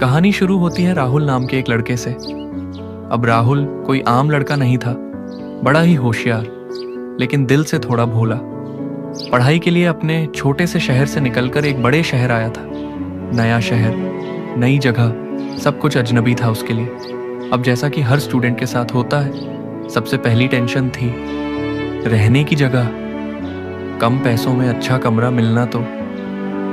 कहानी शुरू होती है राहुल नाम के एक लड़के से। अब राहुल कोई आम लड़का नहीं था, बड़ा ही होशियार, लेकिन दिल से थोड़ा भोला। पढ़ाई के लिए अपने छोटे से शहर से निकलकर एक बड़े शहर आया था। नया शहर, नई जगह, सब कुछ अजनबी था उसके लिए। अब जैसा कि हर स्टूडेंट के साथ होता है, सबसे पहली टेंशन थी रहने की जगह। कम पैसों में अच्छा कमरा मिलना तो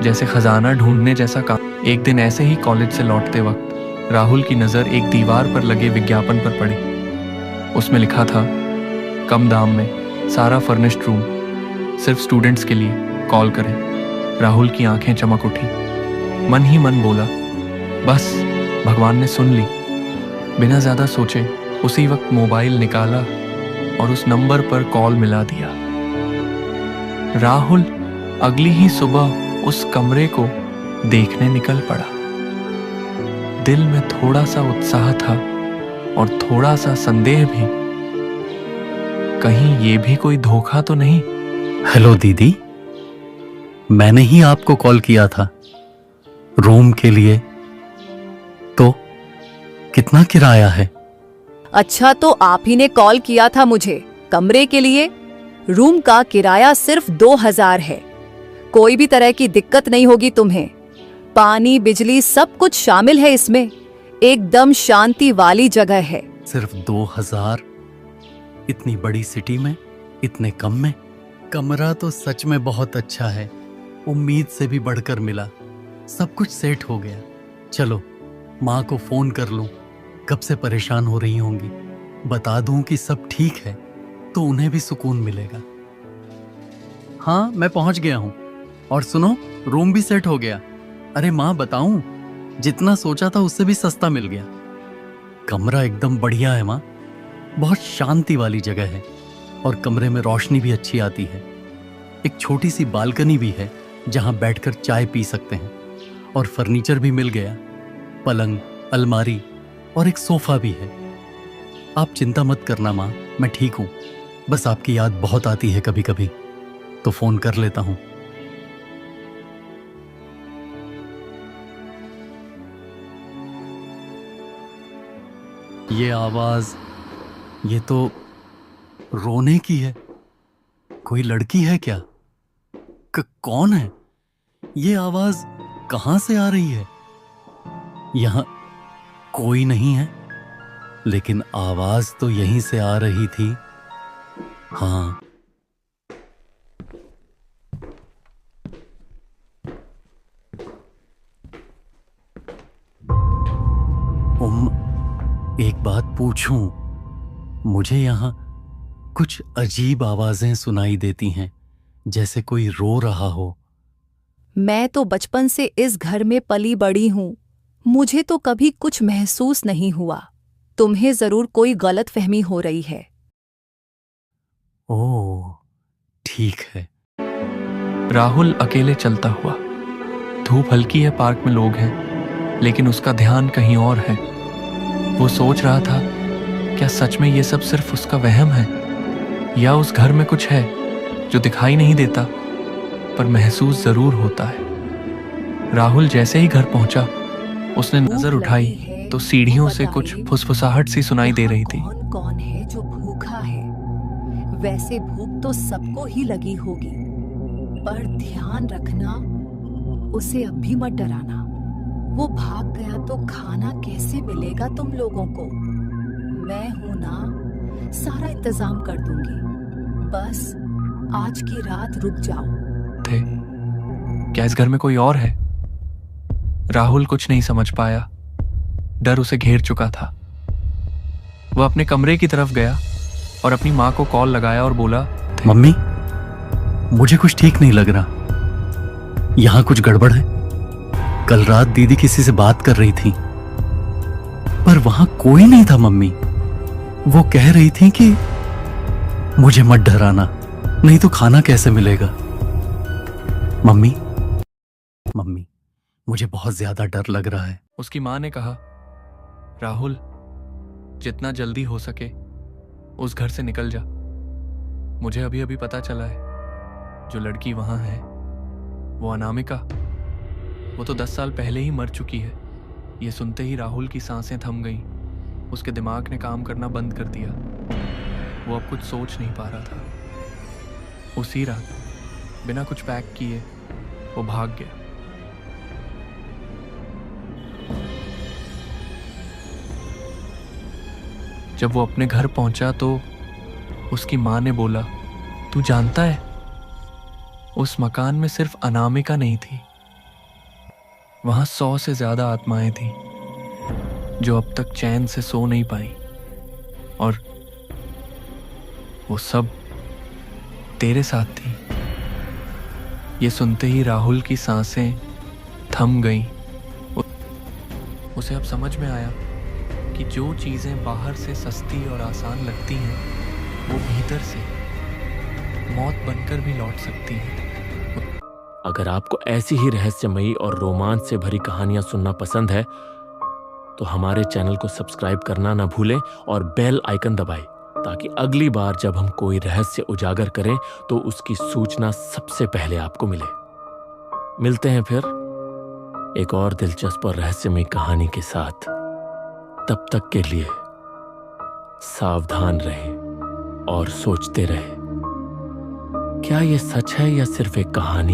जैसे खजाना ढूंढने जैसा काम। एक दिन ऐसे ही कॉलेज से लौटते वक्त राहुल की नज़र एक दीवार पर लगे विज्ञापन पर पड़ी। उसमें लिखा था, कम दाम में सारा फर्निश्ड रूम, सिर्फ स्टूडेंट्स के लिए, कॉल करें। राहुल की आंखें चमक उठी। मन ही मन बोला, बस भगवान ने सुन ली। बिना ज़्यादा सोचे उसी वक्त मोबाइल निकाला और उस नंबर पर कॉल मिला दिया। राहुल अगली ही सुबह उस कमरे को देखने निकल पड़ा। दिल में थोड़ा सा उत्साह था और थोड़ा सा संदेह भी, कहीं ये भी कोई धोखा तो नहीं। हेलो दीदी, मैंने ही आपको कॉल किया था रूम के लिए। तो कितना किराया है? अच्छा, तो आप ही ने कॉल किया था मुझे कमरे के लिए। रूम का किराया सिर्फ 2000 है। कोई भी तरह की दिक्कत नहीं होगी तुम्हें। पानी, बिजली सब कुछ शामिल है इसमें। एकदम शांति वाली जगह है। सिर्फ 2000? इतनी बड़ी सिटी में इतने कम में? कमरा तो सच में बहुत अच्छा है, उम्मीद से भी बढ़कर मिला। सब कुछ सेट हो गया। चलो माँ को फोन कर लूं, कब से परेशान हो रही होंगी। बता दूं कि सब ठीक है तो उन्हें भी सुकून मिलेगा। हाँ, मैं पहुंच गया हूं। और सुनो, रूम भी सेट हो गया। अरे माँ, बताऊं, जितना सोचा था उससे भी सस्ता मिल गया। कमरा एकदम बढ़िया है माँ, बहुत शांति वाली जगह है और कमरे में रोशनी भी अच्छी आती है। एक छोटी सी बालकनी भी है जहां बैठकर चाय पी सकते हैं। और फर्नीचर भी मिल गया, पलंग, अलमारी और एक सोफा भी है। आप चिंता मत करना माँ, मैं ठीक हूं। बस आपकी याद बहुत आती है कभी कभी, तो फोन कर लेता हूं। ये आवाज, ये तो रोने की है। कोई लड़की है क्या? कौन है? ये आवाज कहां से आ रही है? यहां कोई नहीं है, लेकिन आवाज तो यहीं से आ रही थी। हाँ, एक बात पूछूं? मुझे यहां कुछ अजीब आवाजें सुनाई देती हैं, जैसे कोई रो रहा हो। मैं तो बचपन से इस घर में पली बड़ी हूँ। मुझे तो कभी कुछ महसूस नहीं हुआ। तुम्हें जरूर कोई गलतफहमी हो रही है। ओह, ठीक है। राहुल अकेले चलता हुआ। धूप हल्की है, पार्क में लोग हैं, लेकिन उसका ध्यान कहीं और है। वो सोच रहा था, क्या सच में ये सब सिर्फ उसका वहम है, या उस घर में कुछ है जो दिखाई नहीं देता पर महसूस जरूर होता है। राहुल जैसे ही घर पहुंचा, उसने नजर उठाई तो सीढ़ियों से कुछ फुसफुसाहट सी सुनाई दे रही थी। कौन कौन है जो भूखा है? वैसे भूख तो सबको ही लगी होगी, पर ध्यान रखना, उसे अब भी मत डराना। वो भाग गया तो खाना कैसे मिलेगा तुम लोगों को? मैं हूं ना, सारा इंतजाम कर दूंगी। बस आज की रात रुक जाओ। थे क्या इस घर में कोई और है? राहुल कुछ नहीं समझ पाया। डर उसे घेर चुका था। वह अपने कमरे की तरफ गया और अपनी माँ को कॉल लगाया और बोला, मम्मी, मुझे कुछ ठीक नहीं लग रहा। यहां कुछ गड़बड़ है। कल रात दीदी किसी से बात कर रही थी, पर वहां कोई नहीं था मम्मी। वो कह रही थी कि मुझे मत डराना, नहीं तो खाना कैसे मिलेगा। मम्मी, मम्मी, मुझे बहुत ज्यादा डर लग रहा है। उसकी माँ ने कहा, राहुल, जितना जल्दी हो सके उस घर से निकल जा। मुझे अभी अभी पता चला है, जो लड़की वहां है वो अनामिका, वो तो 10 साल पहले ही मर चुकी है। ये सुनते ही राहुल की सांसें थम गईं। उसके दिमाग ने काम करना बंद कर दिया। वो अब कुछ सोच नहीं पा रहा था। उसी रात बिना कुछ पैक किए वो भाग गया। जब वो अपने घर पहुंचा तो उसकी माँ ने बोला, तू जानता है, उस मकान में सिर्फ अनामिका नहीं थी, वहां 100 से ज्यादा आत्माएं थीं जो अब तक चैन से सो नहीं पाई, और वो सब तेरे साथ थी। ये सुनते ही राहुल की सांसें थम गईं। उसे अब समझ में आया कि जो चीजें बाहर से सस्ती और आसान लगती हैं, वो भीतर से मौत बनकर भी लौट सकती हैं। अगर आपको ऐसी ही रहस्यमयी और रोमांच से भरी कहानियां सुनना पसंद है तो हमारे चैनल को सब्सक्राइब करना ना भूलें और बेल आइकन दबाएं, ताकि अगली बार जब हम कोई रहस्य उजागर करें तो उसकी सूचना सबसे पहले आपको मिले। मिलते हैं फिर एक और दिलचस्प और रहस्यमयी कहानी के साथ। तब तक के लिए सावधान रहें और सोचते रहें, क्या ये सच है या सिर्फ एक कहानी?